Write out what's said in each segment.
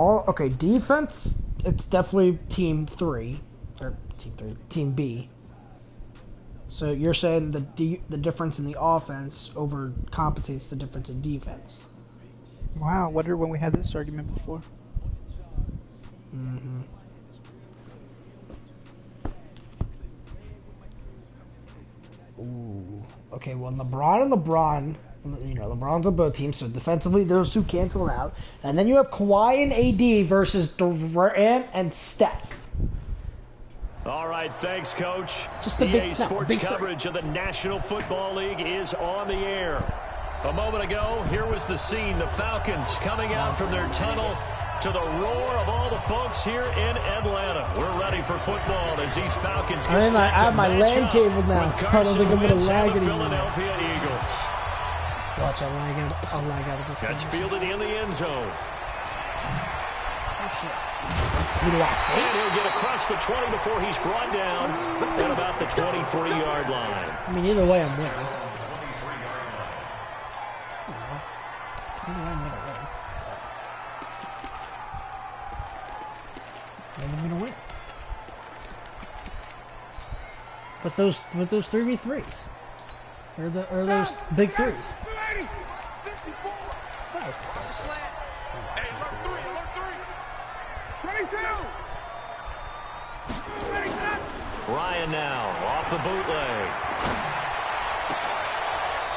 Okay, defense, it's definitely team 3. Or team 3, team B. So you're saying the difference in the offense overcompensates the difference in defense. Wow, I wonder when we had this argument before. Mm-hmm. Ooh. Okay, well, LeBron, you know, LeBron's on both teams, so defensively those two cancel out. And then you have Kawhi and AD versus Durant and Steph. All right, thanks, Coach. Just the EA Sports coverage of the National Football League is on the air. A moment ago, here was the scene. The Falcons coming out from their tunnel to the roar of all the folks here in Atlanta. We're ready for football as these Falcons get set to I have my LAN cable now, so I don't think I'm going to lag anymore. Philadelphia Eagles. Watch, I'll lag out of this. That's fielded in the end zone. Oh, shit. And he'll get across the 20 before he's brought down at about the 23-yard line. I mean, either way, I'm winning. I'm gonna win. But those 3v3s, or those big threes. Nice. Ryan now off the bootleg.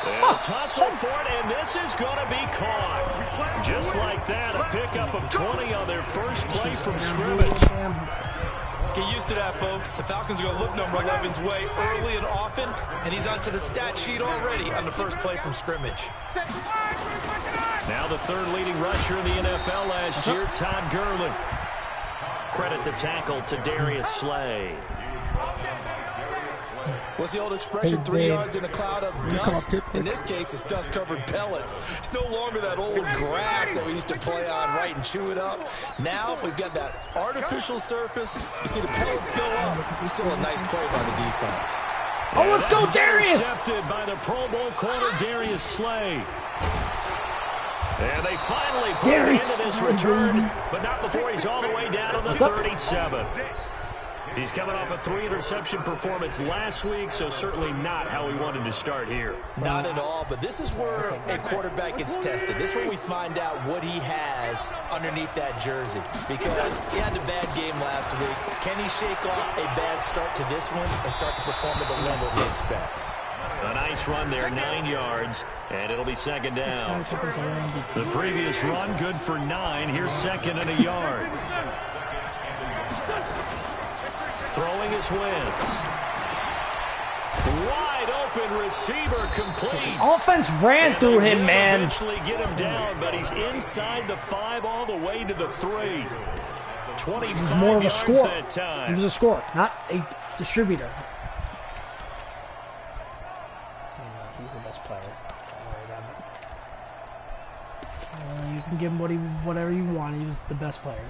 They'll tussle for it, and this is going to be caught. Just like that, a pickup of 20 on their first play from scrimmage. Get used to that, folks. The Falcons are going to look number 11's way early and often, and he's onto the stat sheet already on the first play from scrimmage. Now the third leading rusher in the NFL last year, Todd Gurley. Credit the tackle to Darius Slay. What's the old expression, 3 yards in a cloud of dust? In this case, it's dust-covered pellets. It's no longer that old grass that we used to play on, right, and chew it up. Now we've got that artificial surface. You see the pellets go up. Still a nice play by the defense. Oh, let's go, Darius! Intercepted by the Pro Bowl corner, Darius Slay. And they finally put him into this return, but not before he's all the way down on the 37. He's coming off a 3-interception performance last week, so certainly not how he wanted to start here. Not at all, but this is where a quarterback gets tested. This is where we find out what he has underneath that jersey. Because he had a bad game last week. Can he shake off a bad start to this one and start to perform at the level he expects? A nice run there, 9 yards, and it'll be second down. The previous run, good for 9. Here's second and a yard. Throwing his Wentz. Wide open receiver complete. Offense ran through him, man. Eventually get him down, but he's inside the 5 all the way to the 3. 25 more of a yards score. that time. He was a scorer, not a distributor. He's the best player. Don't worry about it. You can give him whatever you want. He was the best player.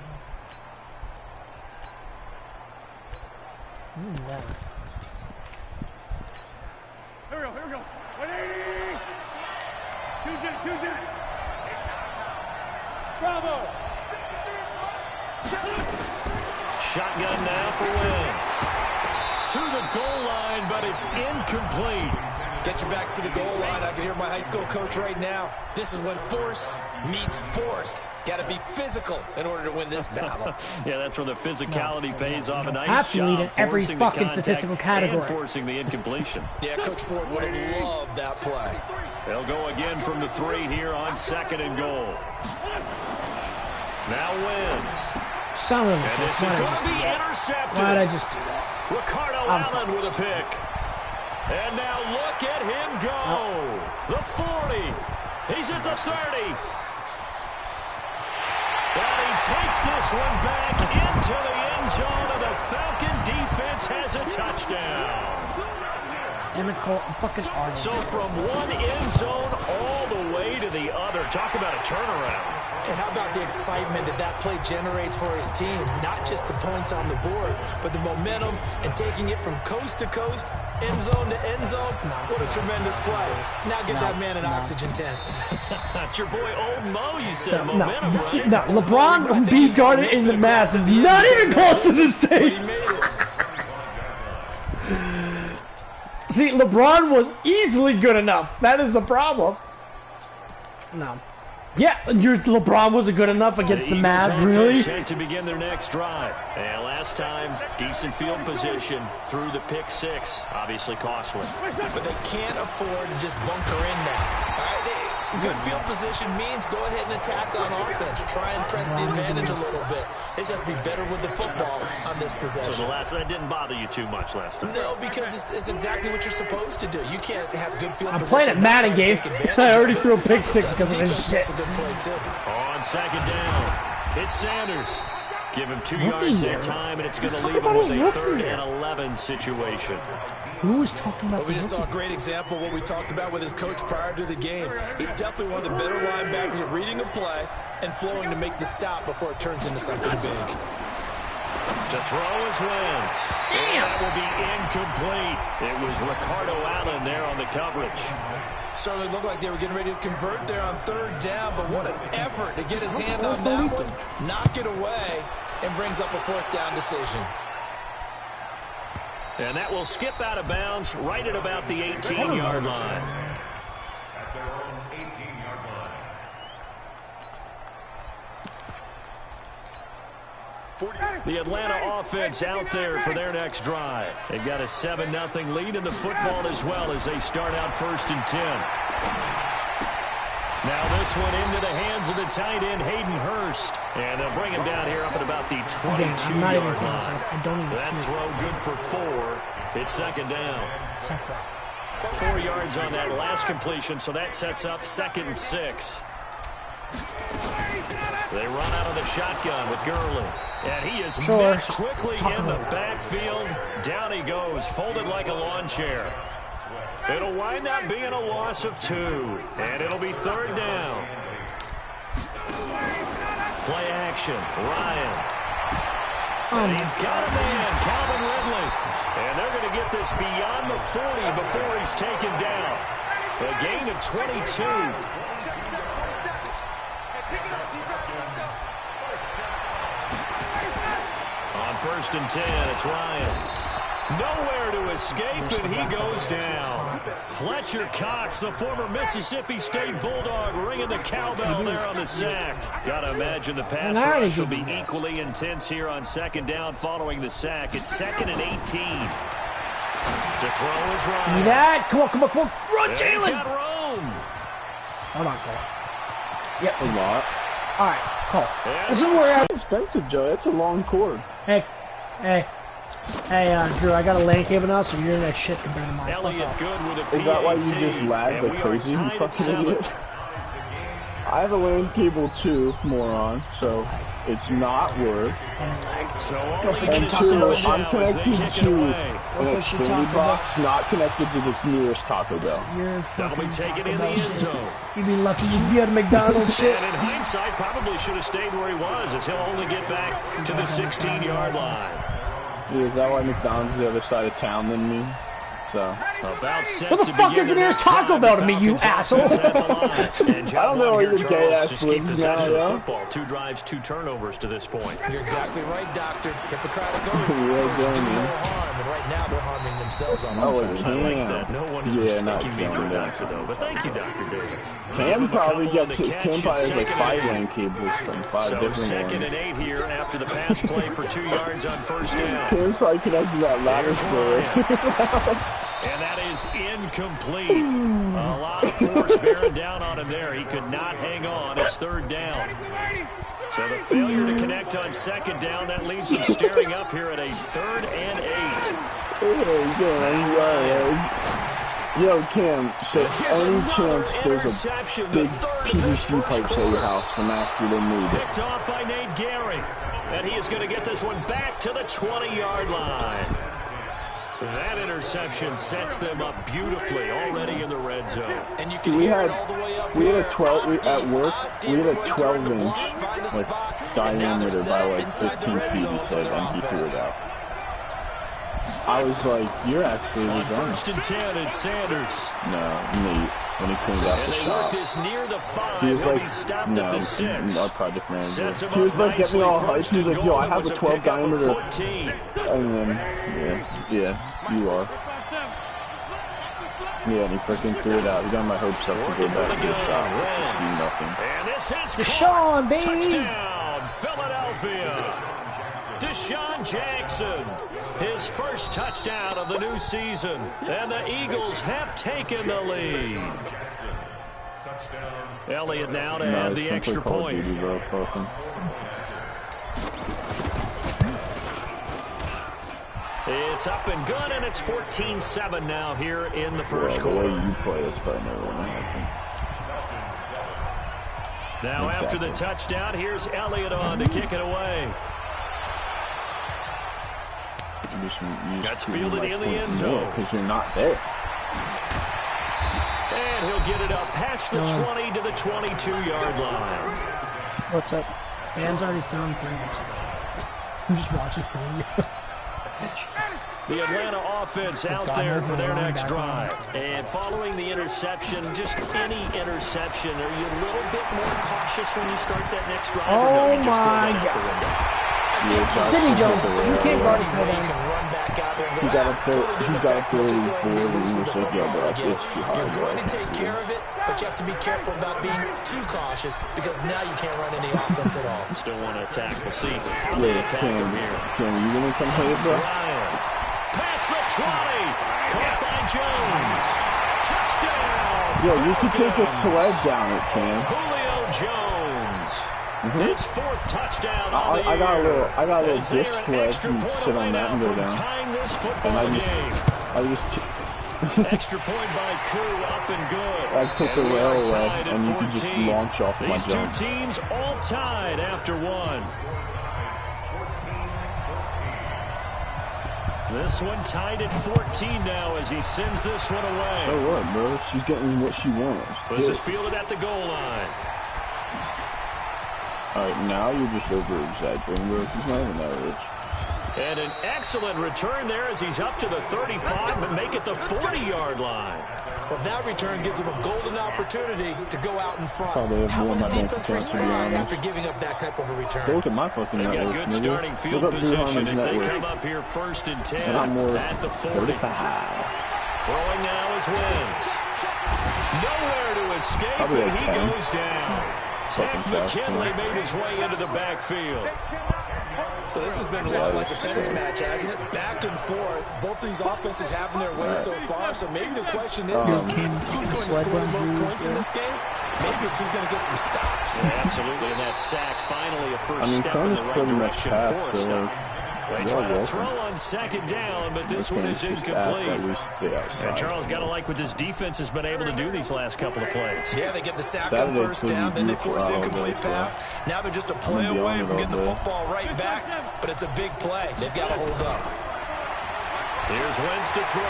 Yeah. Here we go. 180. Two jet. Bravo. Shotgun now for Wentz. To the goal line, but it's incomplete. Get your backs to the goal line. I can hear my high school coach right now. This is when force meets force. Got to be physical in order to win this battle. Yeah, that's where the physicality pays off. A nice job in every fucking statistical category. And forcing the incompletion. Yeah, Coach Ford would have loved that play. They'll go again from the 3 here on second and goal. Now Wentz. Son of a And this is going to be intercepted. Why did I just do that? Ricardo Allen with a pick. And now look at him go. The 40. He's at the 30. And he takes this one back into the end zone, and the Falcon defense has a touchdown. Fucking Arnold. So from one end zone all the way to the other. Talk about a turnaround. And how about the excitement that play generates for his team? Not just the points on the board, but the momentum and taking it from coast to coast, end zone to end zone. What a tremendous play. Now get that man an oxygen tent. That's your boy Old Mo, you said. Momentum, right? No, LeBron B-guarded in the mass. Not even close to this thing. He made it. See, LeBron was easily good enough. That is the problem. No. Yeah, LeBron wasn't good enough against the Mavs, really? Set to begin their next drive. And last time, decent field position through the pick six. Obviously costly. But they can't afford to just bunker in now. All right, good field position means go ahead and attack on offense. Try and press the advantage a little bit. They just have to be better with the football on this possession. So the last one didn't bother you too much last time? No, because it's exactly what you're supposed to do. You can't have good field position. I'm playing at Madden game. I already threw a pick six because of this shit. On second down, it's Sanders. Give him 2 yards that time, and it's going to leave him with a 3rd and 11 situation. Who was talking about? Well, we just saw a great example of what we talked about with his coach prior to the game. He's definitely one of the better linebackers at reading a play and flowing to make the stop before it turns into something big. To throw is Wentz. That will be incomplete. It was Ricardo Allen there on the coverage. Certainly looked like they were getting ready to convert there on 3rd down, but what an effort to get his hand on that one, knock it away, and brings up a 4th down decision. And that will skip out of bounds right at about the 18-yard line. The Atlanta offense out there for their next drive. They've got a 7-0 lead in the football as well as they start out 1st and 10. Now this one into the hands of the tight end, Hayden Hurst. And they'll bring him down here up at about the 22-yard line. That throw good for 4. It's 2nd down. 4 yards on that last completion, so that sets up 2nd and 6. They run out of the shotgun with Gurley. And he is met quickly in the backfield. Down he goes, folded like a lawn chair. It'll wind up being a loss of 2. And it'll be 3rd down. Play action. Ryan. And he's got a man, Calvin Ridley. And they're going to get this beyond the 40 before he's taken down. A gain of 22. On 1st and 10, it's Ryan. Nowhere to escape, and he goes down. Fletcher Cox, the former Mississippi State Bulldog, ringing the cowbell there on the sack. Gotta imagine the pass rush will be equally intense here on 2nd down following the sack. It's 2nd and 18. To throw is Ryan. See that? Come on, come on, come on. Run, Jalen! He's got Rome. Hold on, Cole. Yep. A lot. All right, Cole. This is where I'm expensive, Joe. That's a long cord. Hey, Drew, I got a LAN cable now, so you're in that shit compared to mine. Elliott good with a Is that why you just lag like crazy, you fucking idiot? I have a LAN cable too, moron, so it's not worth. So And 2, I'm connected to an Xfinity box, not connected to the nearest Taco Bell. That'll be taken in the end zone. You'd be lucky you'd be at a McDonald's shit. And in hindsight, probably should have stayed where he was, as he'll only get back to the 16-yard line. Yeah, is that why McDonald's is the other side of town than me? So. About set What the fuck is the nearest Taco Bell to me, you asshole? I don't know where your gay ass lives now, though. Football. 2 drives, 2 turnovers to this point. You're exactly right, Doctor. Hippocratic oath. Do no harm, and right now they're harming themselves on offense. I like that. No one is mistaking me for a doctor, though. But thank you, Dr. Davis. Cam probably has like 5 LAN cables from 5 different ones. 2nd and 8 here after the pass play for 2 yards on 1st down. Cam's probably connected to that ladder square. And that is incomplete. A lot of force bearing down on him there. He could not hang on. It's 3rd down. So the failure to connect on 2nd down, that leaves him staring up here at a 3rd and 8. Yo, Cam, so any chance there's a big PVC pipes at your house from after they moved? Picked off by Nate Gehring. And he is going to get this one back to the 20-yard line. That interception sets them up beautifully already in the red zone. And you can hear it all the way up. We had a 12 at work. We had a 12-inch like diameter by like 15 feet. He said, and he threw it out. I was like, "You're actually on the first and 10, it's Sanders. No, Nate. When he cleaned out the shot, this near the 5. he was like, stopped at the 6. Our project manager. He was like, "Get me all hyped." He was like, "Yo, I have a 12 diameter." And then, yeah, you are. Yeah, and he freaking threw it out. He got my hopes up to go back to the shot. Just nothing. And this is Deshaun, baby. Touchdown, Philadelphia. Deshaun Jackson, his first touchdown of the new season, and the Eagles have taken the lead. Elliott now to add the extra point. It's up and good, and it's 14-7 now here in the first quarter. The way you play is probably never going to happen. Now after the touchdown, here's Elliott on to kick it away. That's fielded in the end zone. Because you're not there. And he'll get it up past the 20 to the 22-yard line. What's up? Dan's already thrown 3. I'm just watching. The Atlanta offense out there for their next drive. And following the interception, just any interception, are you a little bit more cautious when you start that next drive? Oh my God. City Jones, you can't guard a tight end. You gotta throw it forward and you're just like, yo, bro, it's too hard. You're going to take care of it, but you have to be careful about being too cautious because now you can't run any offense at all. Still want to attack. We'll see how they attack him here. Can you gonna come here, bro? Ryan, past the 20, caught by Jones. Touchdown! Yo, you can take a sled down it, Cam. Julio Jones. His 4th touchdown on the I got a little year. disc sled. You sit on that and go down. And I just extra point by Koo, up and good. I took the rail away, and you can just launch off my jump. These two teams all tied after 1. This one tied at 14 now as he sends this one away. So what, bro? She's getting what she wants. This is fielded at the goal line. Alright, now you're just over-exaggerating, bro. He's not even that rich. And an excellent return there as he's up to the 35 and make it the 40-yard line. Well, that return gives him a golden opportunity to go out in front. How will the defense respond after giving up that type of a return? Look at my fucking They've got good starting field position as they come up here 1st and 10 at the 40. Throwing now is Wentz. Nowhere to escape, and he goes down. Ted McKinley made his way into the backfield. So this has been a lot like a tennis match, hasn't it? Back and forth. Both of these offenses having their way so far. So maybe the question is, who's going to score the most points in this game? Maybe it's who's going to get some stops. Yeah, absolutely. And that sack finally a first step in the right direction for a stop. They try to throw on 2nd down, but this one is incomplete. And Charles, got to like what this defense has been able to do these last couple of plays. Yeah, they get the sack on 1st down, then they force the incomplete pass. Now they're just a play away from getting the football right back, but it's a big play. They've got to hold up. Here's Wentz to throw.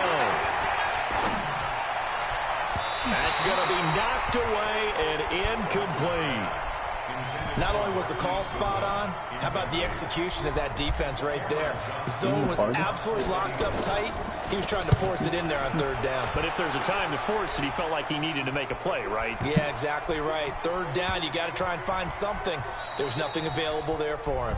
That's going to be knocked away and incomplete. Not only was the call spot on, how about the execution of that defense right there? The zone was absolutely locked up tight. He was trying to force it in there on 3rd down. But if there's a time to force it, he felt like he needed to make a play, right? Yeah, exactly right. 3rd down, you got to try and find something. There's nothing available there for him.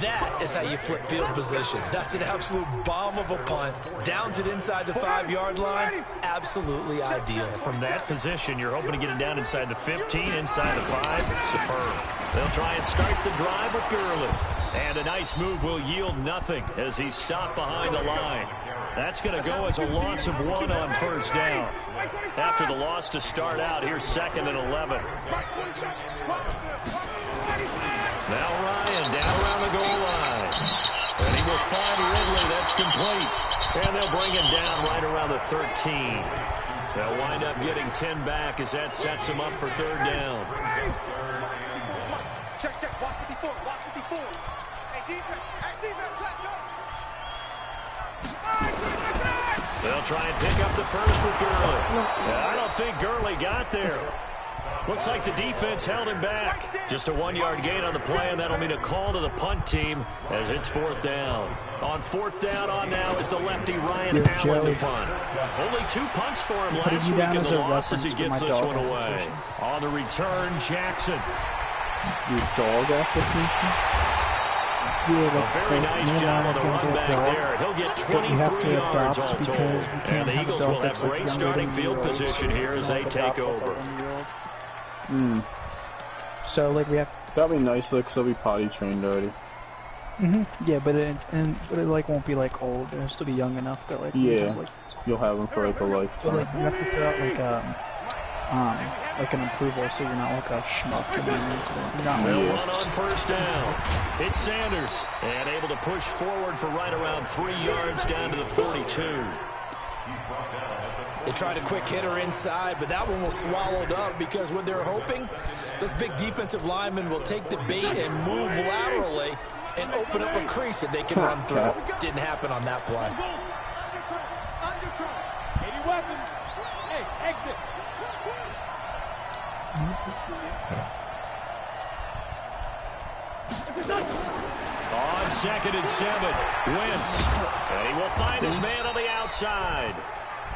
That is how you flip field position. That's an absolute bomb of a punt. Downs it inside the 5-yard line. Absolutely ideal. From that position, you're hoping to get it down inside the 15, inside the 5. Superb. They'll try and start the drive with Gurley. And a nice move will yield nothing as he's stopped behind the line. That's going to go as a loss of 1 on 1st down. After the loss to start out, here's 2nd and 11. Now Ryan down around the goal line. And he will find Ridley. That's complete. And they'll bring him down right around the 13. They'll wind up getting 10 back as that sets him up for 3rd down. Check. Watch 54. Watch 54. Hey, defense. Let's go. They'll try and pick up the first with Gurley. I don't think Gurley got there. Looks like the defense held him back. Just a 1-yard gain on the play, and that'll mean a call to the punt team as it's 4th down. On 4th down on now is the lefty Ryan Allen to punt. Only 2 punts for him last week in the loss as he gets this one away. On the return, Jackson. Your dog application? A very nice job on the run back there. He'll get 23 yards all told. And the Eagles will have great starting field position here as they take over. So, like, we have... That'll be nice, look, they'll be potty trained already. Yeah, but it like won't be like old. It'll still be young enough that like you'll have them for like a lifetime. But like you have to fill out like an approval, so you're not like a schmuck. They'll run on 1st down. It's Sanders, and able to push forward for right around 3 yards down to the 42. They tried a quick hitter inside, but that one was swallowed up because what they're hoping, those big defensive linemen will take the bait and move laterally and open up a crease that they can run through. Didn't happen on that play. On 2nd and 7, Wentz. And he will find his man on the outside.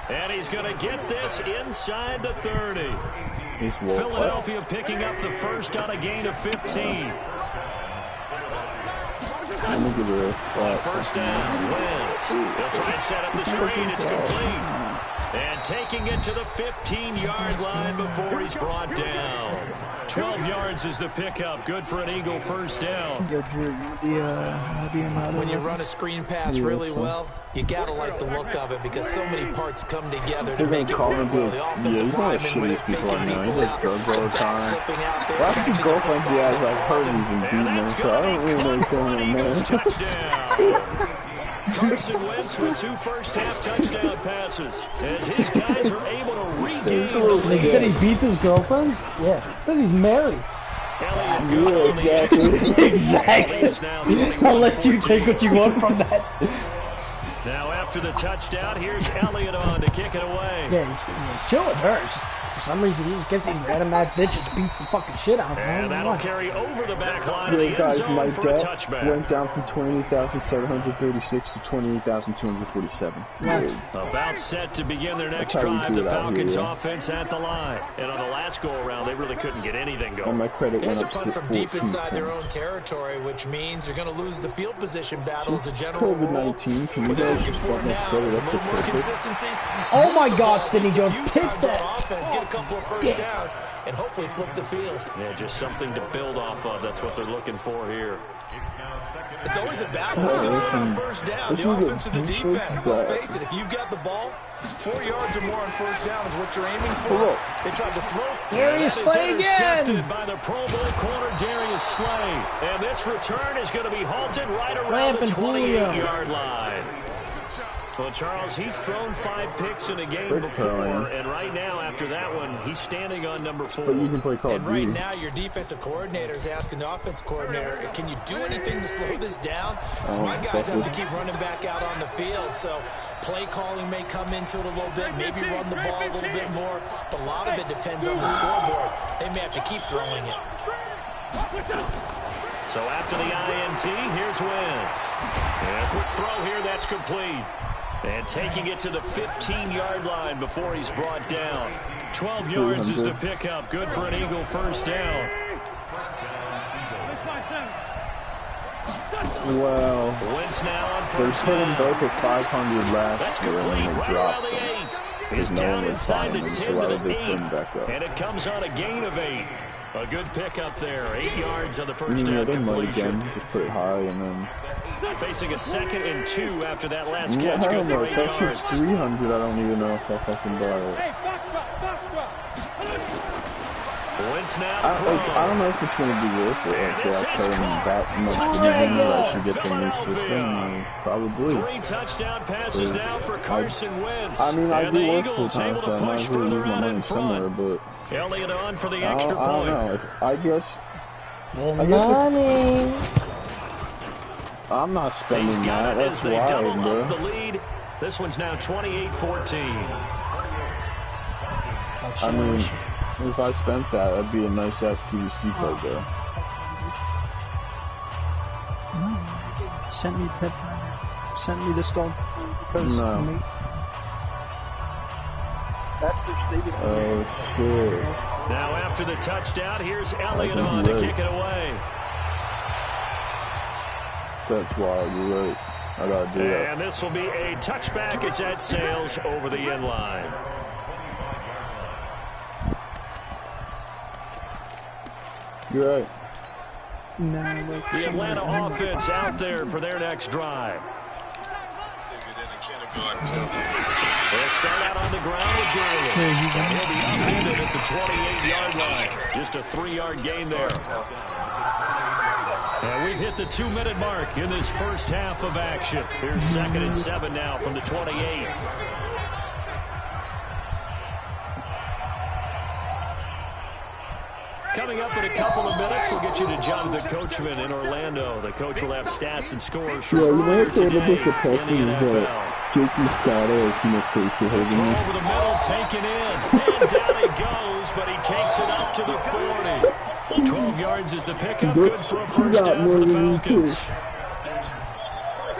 And he's going to get this inside the 30. Philadelphia picking up the first on a gain of 15. On 1st down, Wentz. He'll try and set up the screen. It's complete. And taking it to the 15-yard line before he's brought down. 12 yards is the pickup. Good for an Eagle 1st down. When you run a screen pass really well, you gotta like the look of it because so many parts come together to make it work well. The offensive lineman with faking people out, the back slipping out there. Well, I think girlfriends he has like hurt he's been beating them, so I don't really know what's going on there. Touchdown. Carson Wentz with 2 first-half touchdown passes as his guys are able to regain the lead. He said he beats his girlfriend? Yeah. He said he's married. Exactly. I'll let you take what you want from that. Now after the touchdown, here's Elliott on to kick it away. Yeah, he's chilling hers. For some reason, he just gets these random-ass bitches beat the fucking shit out of him. And that'll carry over the back line of the end zone for a touchback. Went down from 28,736 to 28,247. About set to begin their next drive. The Falcons offense at the line. And on the last go-around, they really couldn't get anything going. And my credit went There's a up punt from deep inside their own territory, which means they're going to lose the field position battle as a general rule. COVID-19, can you What they're guys looking just for fucking now spread is it a up to little more perfect? consistency. Oh my God, At Sidney least a Jones, few pick times that. on offense, get a couple of first downs, and hopefully flip the field. Yeah, just something to build off of. That's what they're looking for here. It's always a battle. Who's going to win on 1st down? The offense or the defense? Let's face it, if you've got the ball, 4 yards or more on 1st down is what you're aiming for. They tried to throw. Darius Slay again! By the Pro Bowl corner, Darius Slay. And this return is going to be halted right around the 28-yard line. Well, Charles, he's thrown 5 picks in a game before, and right now, after that one, he's standing on number 4. But you can play Call of And right Duty. now, your defensive coordinator is asking the offensive coordinator, can you do anything to slow this down? Because my guys have to keep running back out on the field, so play calling may come into it a little bit, maybe run the ball a little bit more, but a lot of it depends on the scoreboard. They may have to keep throwing it. So after the INT, here's Wentz. And a quick throw here, that's complete. And taking it to the 15-yard line before he's brought down. 12 yards is the pickup. Good for an Eagle 1st down. Well, Wentz now on they 1st put him down. both at 500 last That's year complete. and they Right dropped around the him. 8. He's No down one would inside find the him, 10 so why to would the they put 8. him back up? And it comes on a gain of 8. A good pickup there. 8 yards on the first Yeah, down they might completion. again, just put it high and then... Facing a 2nd and 2 after that last Yeah, catch. I Good don't know, for if 8 that yards. shit's 300, I don't even know if I fucking buy it. Wentz now I don't know if it's going to be worth it. Like, this I is pay him caught. that much Touchdown, money, I should get the new Philadelphia. system. Probably. 3 touchdown passes now for Carson Wentz. I mean, I and do the work full Eagles time, able so to I might push as well further use my out in money somewhere, front. but... Elliott on for the I extra don't point. know. I guess... Money. I'm not He's spending got that. it as That's they double wild, up the bro. lead This one's now 28-14. I mean, if I spent that, that'd be a nice ass PVC card there. Send me pep. Send me the stone because no. That's their stadium. Oh shit! Now after the touchdown, here's Elliott on to kick it away. That's wild. You're right. I gotta do that. And this will be a touchback as that sails over the end line. You're right. The Atlanta offense out there for their next drive. They'll start out on the ground with Gurley. He'll be upended at the 28-yard line. Just a 3-yard gain there. And we've hit the 2-minute mark in this first half of action. Here's 2nd and 7 now from the 28. Coming up in a couple of minutes, we'll get you to Jonathan Coachman in Orlando. The coach will have stats and scores from earlier today in the NFL. J.P. Scott is mistakes for Throw over the middle, taken in. And down he goes, but he takes it up to the 40. 12 yards is the pickup. Good for a first down for the Falcons.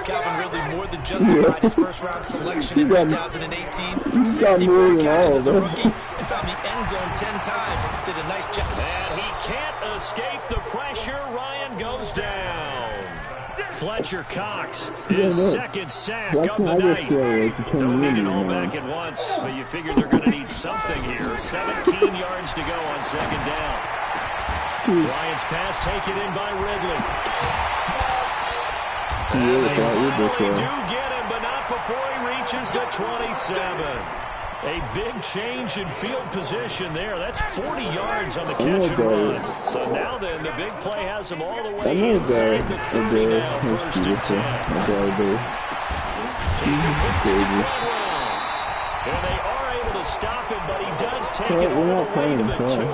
Calvin Ridley more than justified his first-round selection in 2018. 64 catches as a rookie and found the end zone 10 times. Did a nice job. And he can't escape the pressure. Ryan goes down. Fletcher Cox, his second sack of the night. Don't need it all back at once, but you figure they're going to need something here. 17 yards to go on second down. Ryan's pass taken in by Ridley. And they finally do get him, but not before he reaches the 27. A big change in field position there. That's 40 yards on the catch and run. So now then, the big play has him all the way inside the 30 now, 1st and 10. He completes it to Treadwell. And they are able to stop him, but he does take it all the way to the 2.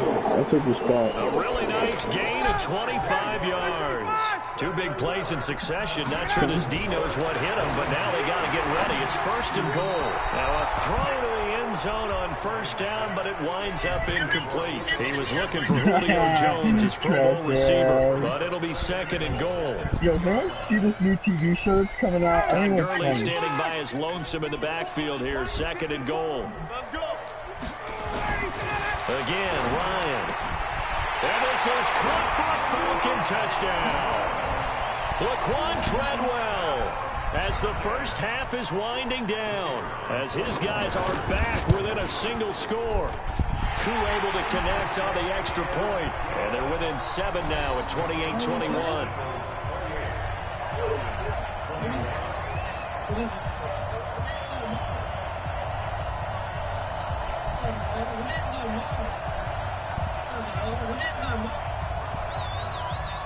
A really nice gain of 25 yards. 2 big plays in succession. Not sure this D knows what hit him, but now they got to get ready. It's 1st and goal. Now a throw to the end zone on 1st down, but it winds up incomplete. He was looking for Julio Jones, his Pro Bowl receiver, but it'll be 2nd and goal. Yo, can I see this new TV show that's coming out? Todd Gurley standing by his lonesome in the backfield here. 2nd and goal. Let's go. Again, Ryan. And this is caught for a Falcon touchdown. Laquan Treadwell, as the first half is winding down, as his guys are back within a single score. Koo able to connect on the extra point, and they're within 7 now at 28-21.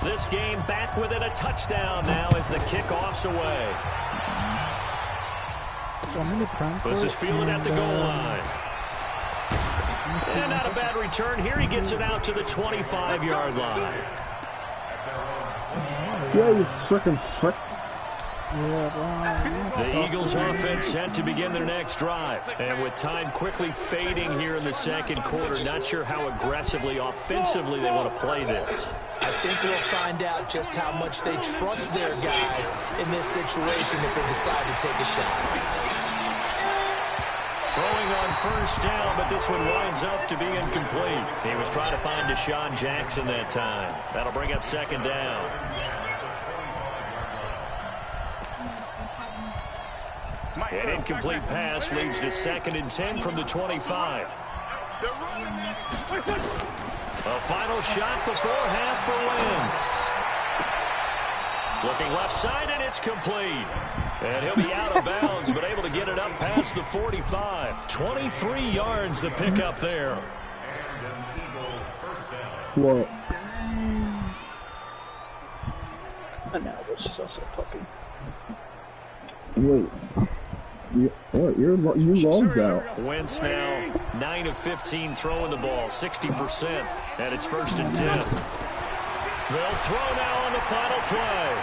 This game back within a touchdown now as the kickoff's away. This is fielded at the goal line. And not a bad return. Here he gets it out to the 25-yard line. Yeah, you frickin' frick. The Eagles offense set to begin their next drive. And with time quickly fading here in the second quarter, not sure how aggressively, offensively they want to play this. I think we'll find out just how much they trust their guys in this situation if they decide to take a shot. Throwing on 1st down, but this one winds up to be incomplete. He was trying to find Deshaun Jackson that time. That'll bring up 2nd down. An incomplete pass leads to 2nd and 10 from the 25. A final shot before half for Wentz. Looking left side, and it's complete. And he'll be out of bounds, but able to get it up past the 45. 23 yards the pickup there. What? And now she's also a puppy. Wait. You logged out. Wentz now 9 of 15 throwing the ball, 60%, and it's 1st and 10. They'll throw now on the final play.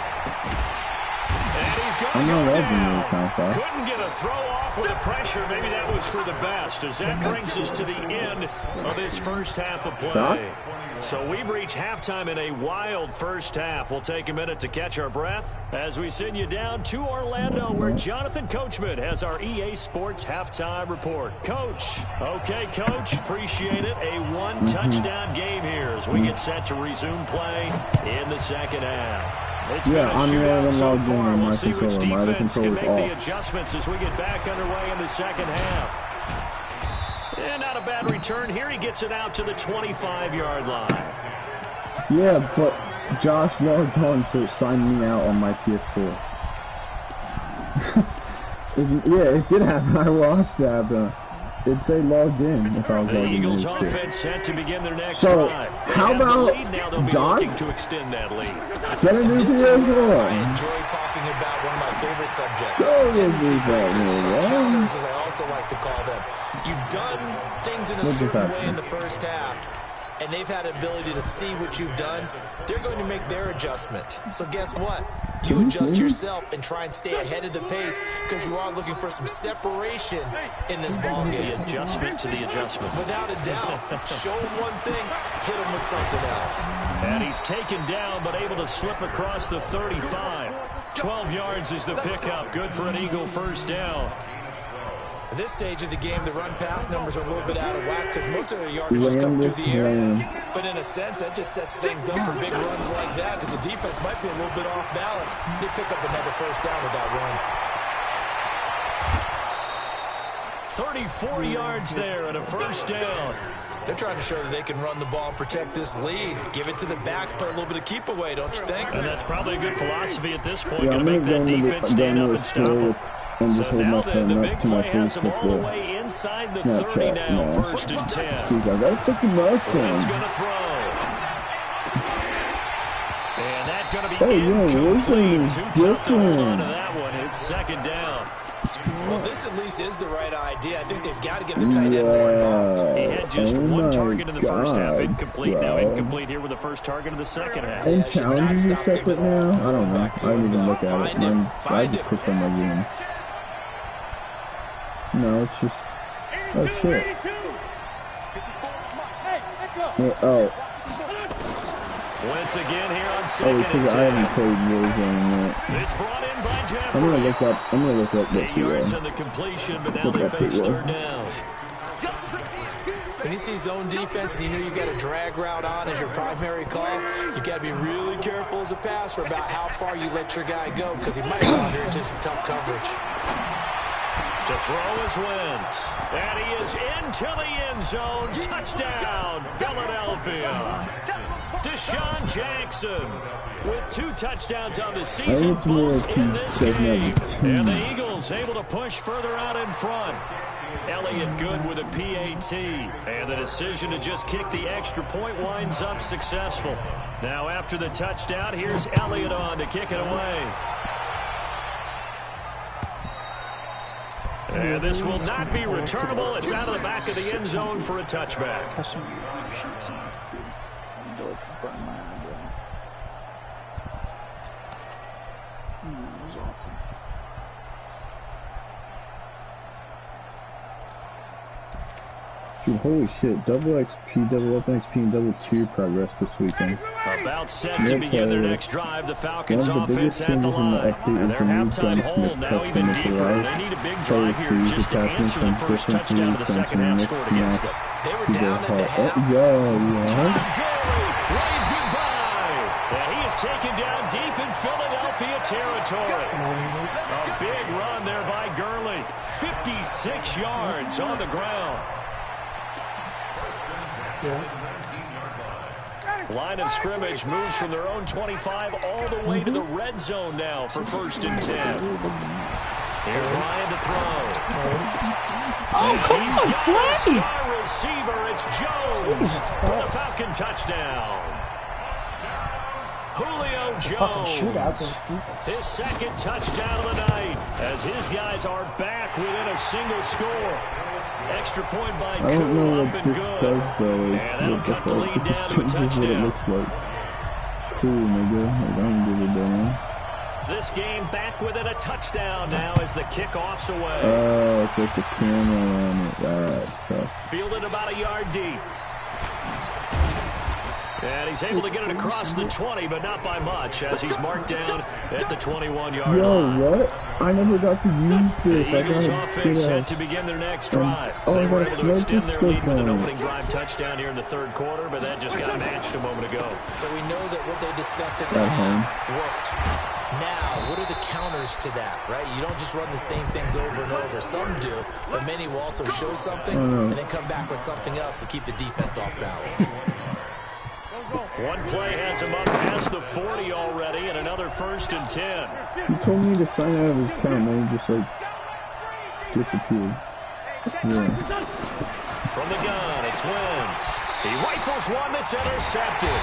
And he's going we go now. Kind of Couldn't get a throw off with the pressure. Maybe that was for the best, as that brings us to the end of this first half of play. So we've reached halftime in a wild first half. We'll take a minute to catch our breath as we send you down to Orlando, where Jonathan Coachman has our EA Sports halftime report. Coach. Okay, Coach. Appreciate it. A one-touchdown game here as we get set to resume play in the second half. It's been a shootout so far. We'll see which defense can make the adjustments as we get back underway in the second half. And not a bad return here. He gets it out to the 25-yard line. Yeah, but Josh logged on, so it signed me out on my PS4. Yeah, it did happen. I watched that, but it'd say logged in if I was logged in. The Eagles offense set to begin their next drive. How about Josh? To extend that lead. Get a new PS4. I enjoy talking about one of my favorite subjects. Counters, as I also like to call them. You've done things in a certain way in the first half, and they've had the ability to see what you've done. They're going to make their adjustment. So guess what? You adjust yourself and try and stay ahead of the pace, because you are looking for some separation in this ball game. The adjustment to the adjustment. Without a doubt. Show him one thing, hit him with something else. And he's taken down, but able to slip across the 35. 12 yards is the pickup. Good for an Eagle first down. At this stage of the game, the run-pass numbers are a little bit out of whack because most of their yardage just come through the air. But in a sense, that just sets things up for big runs like that because the defense might be a little bit off balance. They pick up another first down with that run. 34 yards there and a first down. They're trying to show that they can run the ball and protect this lead. Give it to the backs, play a little bit of keep away, don't you think? And that's probably a good philosophy at this point. Going to make that defense stand up and stop them. So now the big play has them all the way inside the 30 now, first and 10. It's going to throw. And that's going to be incomplete. Too tough to hold on to that one. It's second down. Well, this at least is the right idea. I think they've got to get the tight end more involved. He had just one target in the first half. Incomplete. Now incomplete here with the first target of the second half. And challenging you separate now? I don't know. I didn't even look at it. I just clicked on my game. No, it's just... Oh, shit. Yeah, oh. Once again here on second and 10. I haven't played Warzone yet. It's brought in by Jeffrey. I'm gonna look up 8 yards on the completion, but now they face third down. When you see zone defense and you know you've got a drag route on as your primary call, you've got to be really careful as a passer about how far you let your guy go because he might wander into some tough coverage. To throw is Wentz. And he is into the end zone. Touchdown, Philadelphia. Deshaun Jackson with 2 touchdowns on the season, both in this game. And the Eagles able to push further out in front. Elliott good with a PAT. And the decision to just kick the extra point winds up successful. Now after the touchdown, here's Elliott on to kick it away. And this will not be returnable. It's out of the back of the end zone for a touchback. Dude, holy shit, double XP, double up XP, and double tier progress this weekend. About set to begin their next drive, the Falcons offense at the line. And their halftime hole now even deeper. They need a big drive here just to answer the first touchdown of the second half scored against them. They were down at the half. Wave goodbye. And he is taken down deep in Philadelphia territory. A big run there by Gurley. 56 yards on the ground. Line of scrimmage moves from their own 25 all the way to the red zone now for first and 10. Here's Ryan to throw. Oh, come He's on, got a star receiver. It's Jones for the Falcon touchdown. Julio Jones, his second touchdown of the night, as his guys are back within a single score. Extra point by Cool, up and good. And that'll cut the lead down to a touchdown. Cool, nigga. I don't give a damn. this game back within a touchdown now as the kickoff's away. Oh, it's like the camera on it. That's tough. Fielded about a yard deep. And he's able to get it across the 20, but not by much, as he's marked down at the 21-yard line. Yo, what? I never got to use this. The Eagles offense set to begin their next drive. They were able to extend their lead with an opening drive touchdown here in the third quarter, but that just got matched a moment ago. So we know that what they discussed at the half worked. Now, what are the counters to that, right? You don't just run the same things over and over. Some do, but many will also show something and then come back with something else to keep the defense off balance. One play has him up past the 40 already, and another 1st and 10. He told me to sign out of his account, and then he just, like, disappeared. Yeah. From the gun, it's Wentz. He rifles one that's intercepted.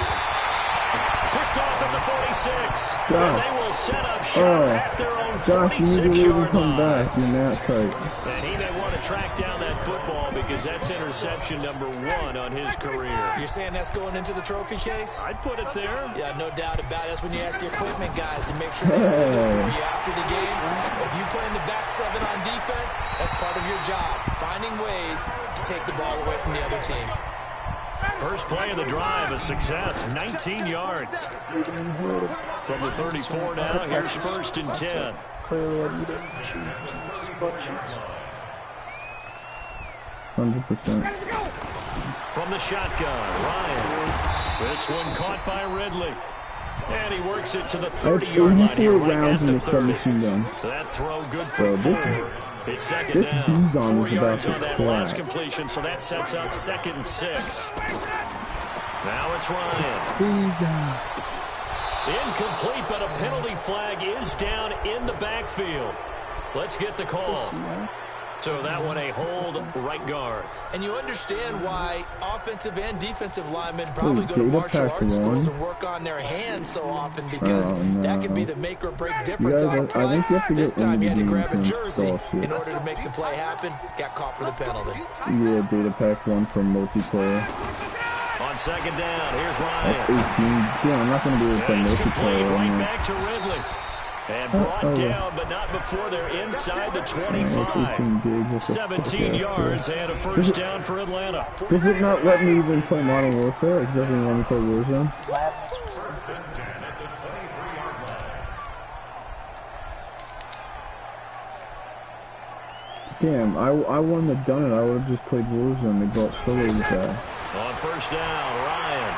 Picked off at the 46. And they will set up shop at their own 46-yard line. Back. You're not tight. And he may want to track down that football because that's interception number 1 on his career. You're saying that's going into the trophy case? I'd put it there. Yeah, no doubt about it. That's when you ask the equipment guys to make sure they're for you after the game. If you play in the back 7 on defense, that's part of your job, finding ways to take the ball away from the other team. First play of the drive, a success, 19 yards. From the 34 now, here's 1st and 10. Clearly, I need to shoot butt cheeks. 100%. From the shotgun, Ryan. This one caught by Ridley. And he works it to the 30-yard line here, right at the 30. That throw good for 4. It's 2nd down. 4 yards on that last completion, so that sets up 2nd and 6. Now it's Ryan. Incomplete, but a penalty flag is down in the backfield. Let's get the call. So that one a hold right guard. And you understand why offensive and defenve linemen probably go to martial arts schools and work on their hands so often, because that could be the make or break difference on a play. This time he had to grab a jersey in order to make the play happen. Got caught for the penalty. Yeah, data pack 1 from multiplayer. On 2nd down, here's Ryan. That's 18. Yeah, I'm not going to be able to play multiplayer. Right back to Ridley. And brought down, but not before they're inside the 25. 17 yards and a 1st down for Atlanta. Does it not let me even play Modern Warfare? It doesn't let me play Warzone? Damn, I wouldn't have done it. I would have just played Warzone. They brought solos back. On 1st down, Ryan.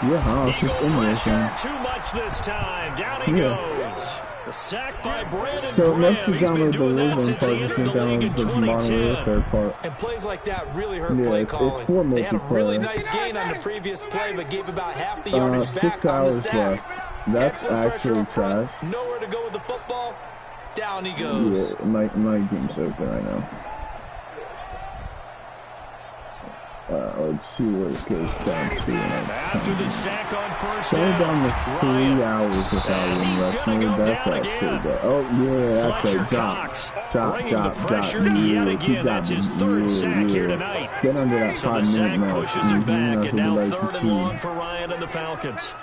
Yeah, it's just in pressure too much this time. Down he goes. The sack by Brandon so Graham. He's been doing that since he entered the league in 2010. And plays like that really hurt play calling. They had a really nice gain on the previous play, but gave about half the yardage back on the sack. That's actually trash. Nowhere to go with the football. Down he goes. Yeah, my game's open right now. Let's see what it goes down to. After the sack on 1st down. Down to 3 hours without him. That's actually good. Oh, yeah, that's a drop. Yet again, that's his 3rd sack here tonight. Get under that so the sack pushes him back, and now 3rd and long for Ryan and the Falcons.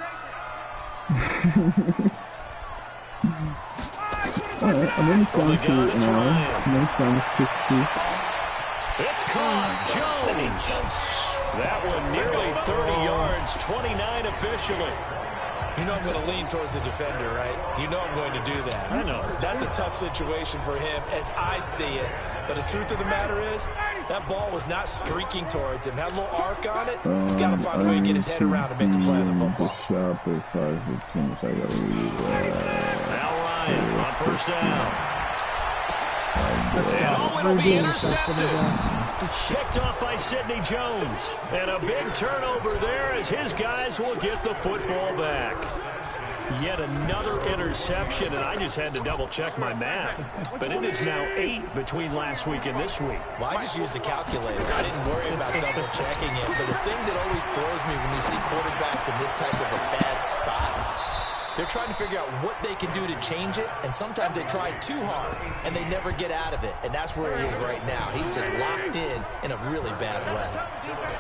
Alright, I'm almost down to an hour. I'm almost down to 60. It's caught. Jones. That one nearly 30 yards, 29 officially. You know I'm going to lean towards the defender, right? You know I'm going to do that. I know. That's a tough situation for him as I see it. But the truth of the matter is, that ball was not streaking towards him. Had a little arc on it. He's got to find a way to get his head around and make the play on the football. Now Ryan on 1st down. And it'll be intercepted. Picked off by Sidney Jones. And a big turnover there as his guys will get the football back. Yet another interception, and I just had to double-check my math. But it is now 8 between last week and this week. Well, I just used the calculator. I didn't worry about double-checking it. But the thing that always throws me when you see quarterbacks in this type of a bad spot They're trying to figure out what they can do to change it, and sometimes they try too hard, and they never get out of it, and that's where he is right now. He's just locked in a really bad way.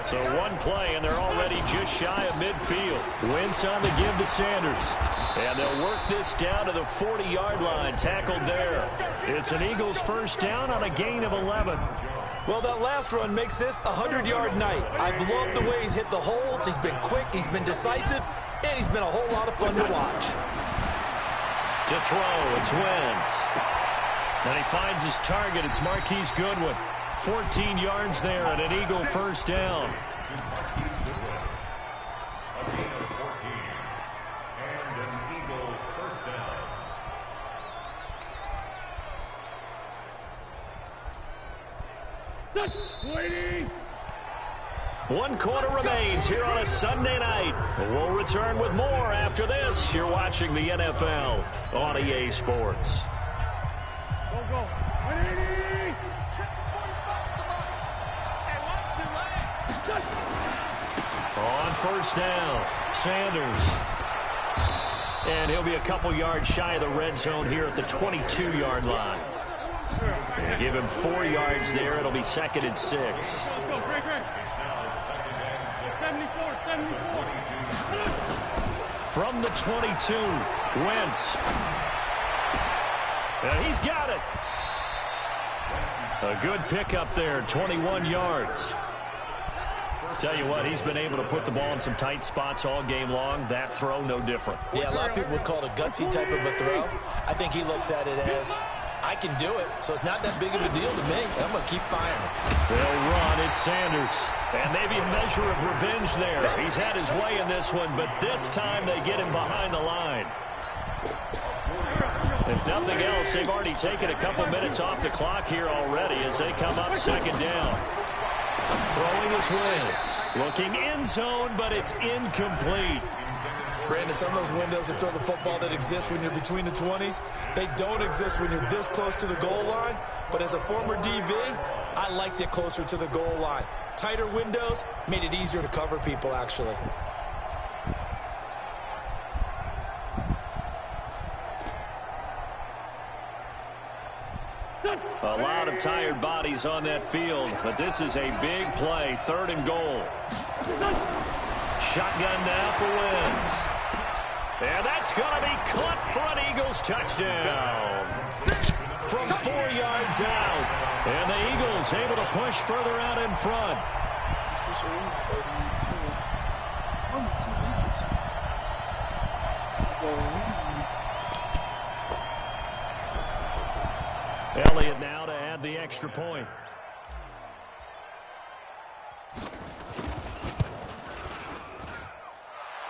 So one play, and they're already just shy of midfield. Wentz on the give to Sanders. And they'll work this down to the 40-yard line, tackled there. It's an Eagles first down on a gain of 11. Well, that last run makes this a 100-yard night. I've loved the way he's hit the holes. He's been quick, he's been decisive, and he's been a whole lot of fun to watch. To throw, it's Wentz. And he finds his target. It's Marquise Goodwin. 14 yards there and an Eagle first down. One quarter remains here on a Sunday night. We'll return with more after this. You're watching the NFL on EA Sports. Go. On first down, Sanders. And he'll be a couple yards shy of the red zone here at the 22-yard line. And give him 4 yards there. It'll be 2nd and 6. From the 22, Wentz. And he's got it. A good pickup there, 21 yards. Tell you what, he's been able to put the ball in some tight spots all game long. That throw, no different. Yeah, a lot of people would call it a gutsy type of a throw. I think he looks at it as, I can do it, so it's not that big of a deal to me. I'm going to keep firing. They'll run. It's Sanders. And maybe a measure of revenge there. He's had his way in this one, but this time they get him behind the line. If nothing else, they've already taken a couple minutes off the clock here already as they come up 2nd down. Throwing his Wentz. Looking end zone, but it's incomplete. Brandon, some of those windows to throw the football that exist when you're between the 20s, they don't exist when you're this close to the goal line. But as a former DB, I liked it closer to the goal line. Tighter windows made it easier to cover people, actually. A lot of tired bodies on that field, but this is a big play, 3rd and goal. Shotgun now for Wentz. And that's going to be caught for an Eagles touchdown. From 4 yards out. And the Eagles able to push further out in front. Elliott now to add the extra point.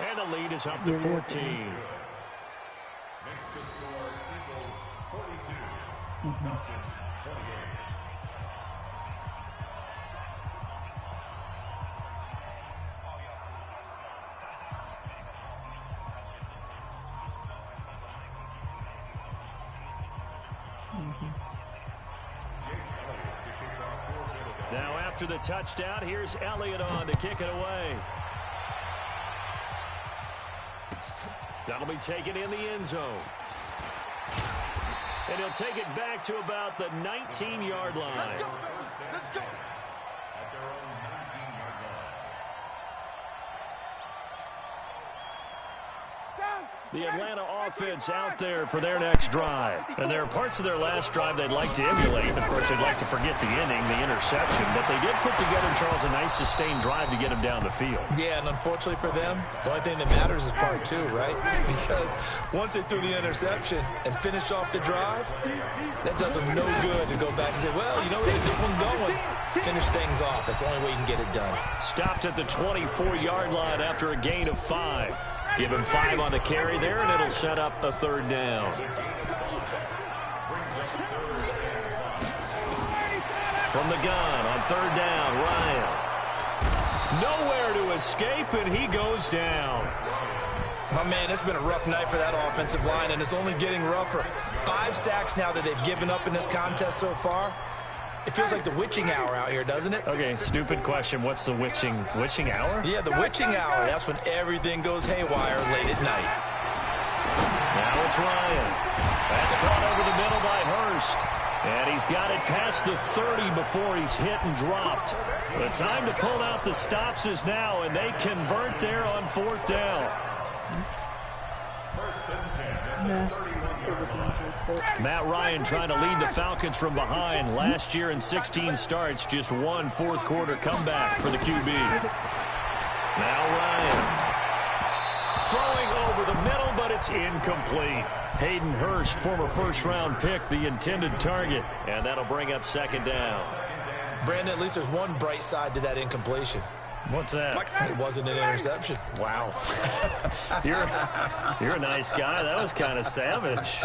And the lead is up to 14. Next to score, Eagles 42, Falcons 28. Now after the touchdown, here's Elliott on to kick it away. That'll be taken in the end zone. And he'll take it back to about the 19-yard line. Let's go. At their own 19-yard line. The Atlanta offense out there for their next drive. And there are parts of their last drive they'd like to emulate. Of course, they'd like to forget the inning, the interception. But they did put together, Charles, a nice sustained drive to get him down the field. Yeah, and unfortunately for them, the only thing that matters is part 2, right? Because once they threw the interception and finished off the drive, that does them no good to go back and say, well, you know, we had a good one going. Finish things off. That's the only way you can get it done. Stopped at the 24-yard line after a gain of 5. Give him 5 on the carry there, and it'll set up a 3rd down. From the gun on 3rd down, Ryan. Nowhere to escape, and he goes down. My man, it's been a rough night for that offensive line, and it's only getting rougher. 5 sacks now that they've given up in this contest so far. It feels like the witching hour out here, doesn't it? Okay, stupid question. What's the witching hour? Yeah, the witching hour. That's when everything goes haywire late at night. It's Ryan. That's caught over the middle by Hurst. And he's got it past the 30 before he's hit and dropped. The time to pull out the stops is now, and they convert there on 4th down. Matt Ryan trying to lead the Falcons from behind. Last year in 16 starts, just one fourth-quarter comeback for the QB. Now Ryan. Throwing over the middle, but it's incomplete. Hayden Hurst, former first-round pick, the intended target. And that'll bring up 2nd down. Brandon, at least there's one bright side to that incompletion. What's that? It wasn't an interception. Wow. You're a nice guy. That was kind of savage.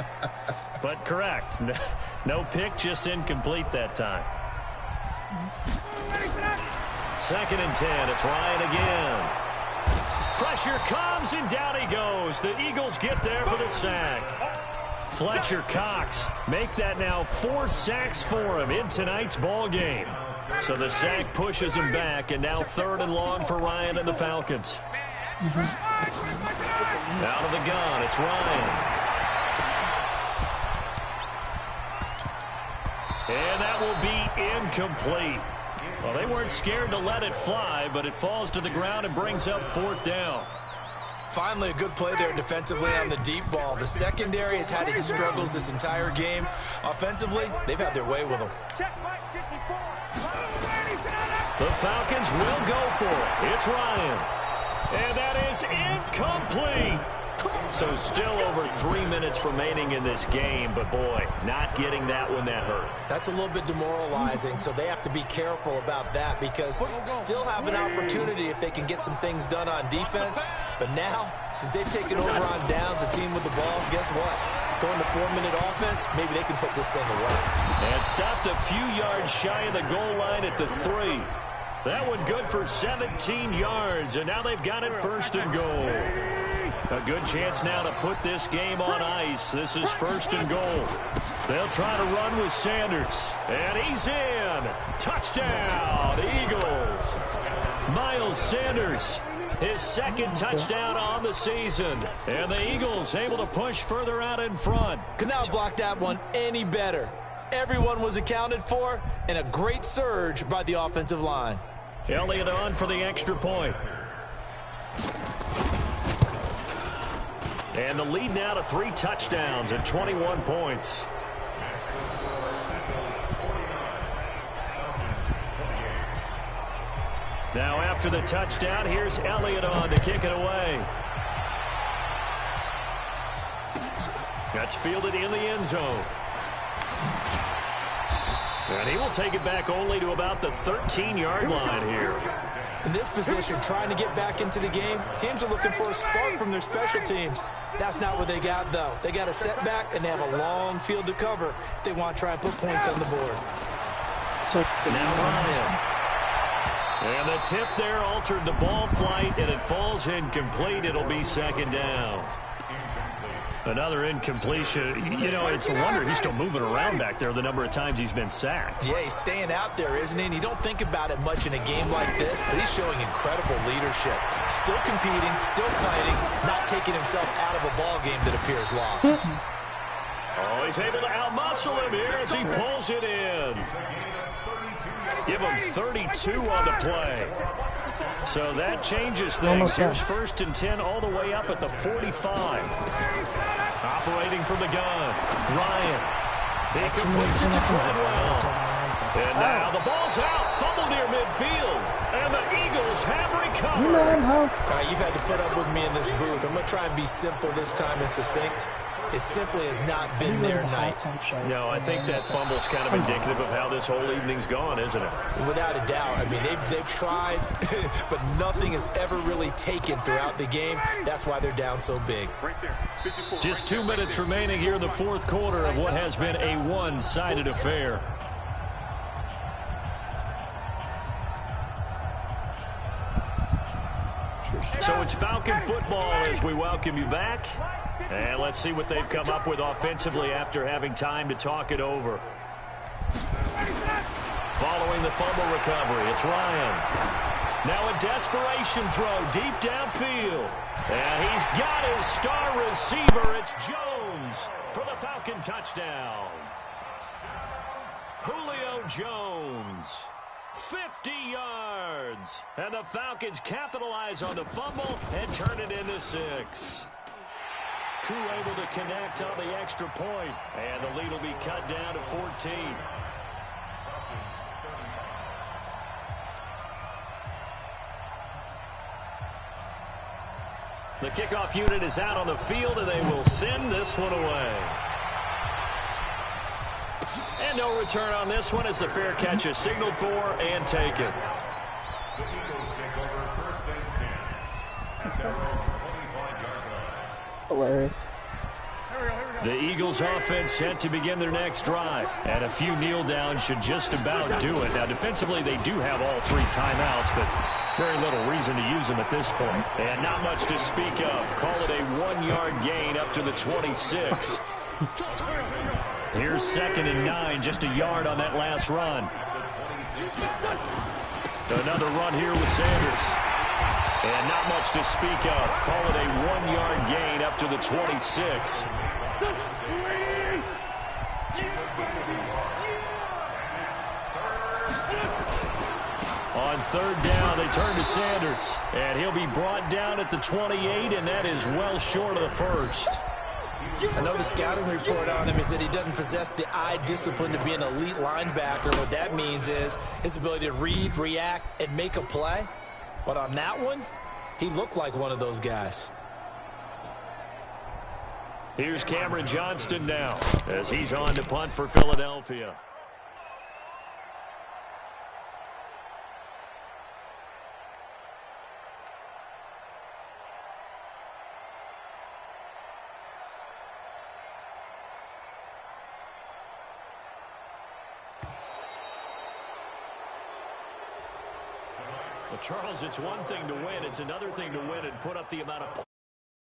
But correct. No pick, just incomplete that time. 2nd and 10. It's Ryan again. Pressure comes, and down he goes. The Eagles get there for the sack. Fletcher Cox make that now 4 sacks for him in tonight's ball game. So the sack pushes him back, and now 3rd and long for Ryan and the Falcons. Out of the gun, it's Ryan. And that will be incomplete. Well, they weren't scared to let it fly, but it falls to the ground and brings up 4th down. Finally, a good play there defensively on the deep ball. The secondary has had its struggles this entire game. Offensively, they've had their way with them. The Falcons will go for it. It's Ryan. And that is incomplete. So still over 3 minutes remaining in this game, but boy, not getting that one that hurt. That's a little bit demoralizing, so they have to be careful about that because still have an opportunity if they can get some things done on defense. But now, since they've taken over on downs, a team with the ball, guess what? Going to 4-minute offense, maybe they can put this thing away. And stopped a few yards shy of the goal line at the 3. That one good for 17 yards, and now they've got it 1st and goal. A good chance now to put this game on ice. This is 1st and goal. They'll try to run with Sanders. And he's in. Touchdown, Eagles. Miles Sanders, his 2nd touchdown on the season. And the Eagles able to push further out in front. Could not block that one any better. Everyone was accounted for, and a great surge by the offensive line. Elliott on for the extra point. And the lead now to 3 touchdowns at 21 points. Now after the touchdown, here's Elliott on to kick it away. That's fielded in the end zone. And he will take it back only to about the 13-yard line here. In this position, trying to get back into the game, teams are looking for a spark from their special teams. That's not what they got, though. They got a setback, and they have a long field to cover if they want to try and put points on the board. Now Ryan. And the tip there altered the ball flight, and it falls incomplete. It'll be 2nd down. Another incompletion. You know, it's a wonder he's still moving around back there the number of times he's been sacked. Yeah, he's staying out there, isn't he? And you don't think about it much in a game like this, but he's showing incredible leadership. Still competing, still fighting, not taking himself out of a ball game that appears lost. Oh, he's able to outmuscle him here as he pulls it in. Give him 32 on the play. So that changes things. Here's 1st and 10 all the way up at the 45. Operating from the gun, Ryan. He completes it to Treadwell. And now the ball's out. Fumble near midfield. And the Eagles have recovered. All right, you've had to put up with me in this booth. I'm going to try and be simple this time and succinct. It simply has not been their night. No, I think that fumble's kind of indicative of how this whole evening's gone, isn't it? Without a doubt. I mean, they've tried, but nothing has ever really taken throughout the game. That's why they're down so big. Just 2 minutes remaining here in the 4th quarter of what has been a one-sided affair. So it's Falcon football as we welcome you back. And let's see what they've come up with offensively after having time to talk it over. Following the fumble recovery, it's Ryan. Now a desperation throw deep downfield. And he's got his star receiver. It's Jones. Jones for the Falcon touchdown. Julio Jones, 50 yards. And the Falcons capitalize on the fumble and turn it into 6. Crew able to connect on the extra point, and the lead will be cut down to 14. The kickoff unit is out on the field, and they will send this one away. And no return on this one as the fair catch is signaled for and taken. Hilarious. The Eagles offense set to begin their next drive, and a few kneel downs should just about do it. Now defensively they do have all 3 timeouts, but very little reason to use them at this point. And not much to speak of. Call it a 1-yard gain up to the 26. Here's 2nd and 9, just a yard on that last run. Another run here with Sanders. And not much to speak of. Call it a 1-yard gain up to the 26. On 3rd down, they turn to Sanders. And he'll be brought down at the 28, and that is well short of the first. I know the scouting report on him is that he doesn't possess the eye discipline to be an elite linebacker. What that means is his ability to read, react, and make a play. But on that one, he looked like one of those guys. Here's Cameron Johnston now as he's on to punt for Philadelphia. Well, Charles, it's one thing to win. It's another thing to win and put up the amount of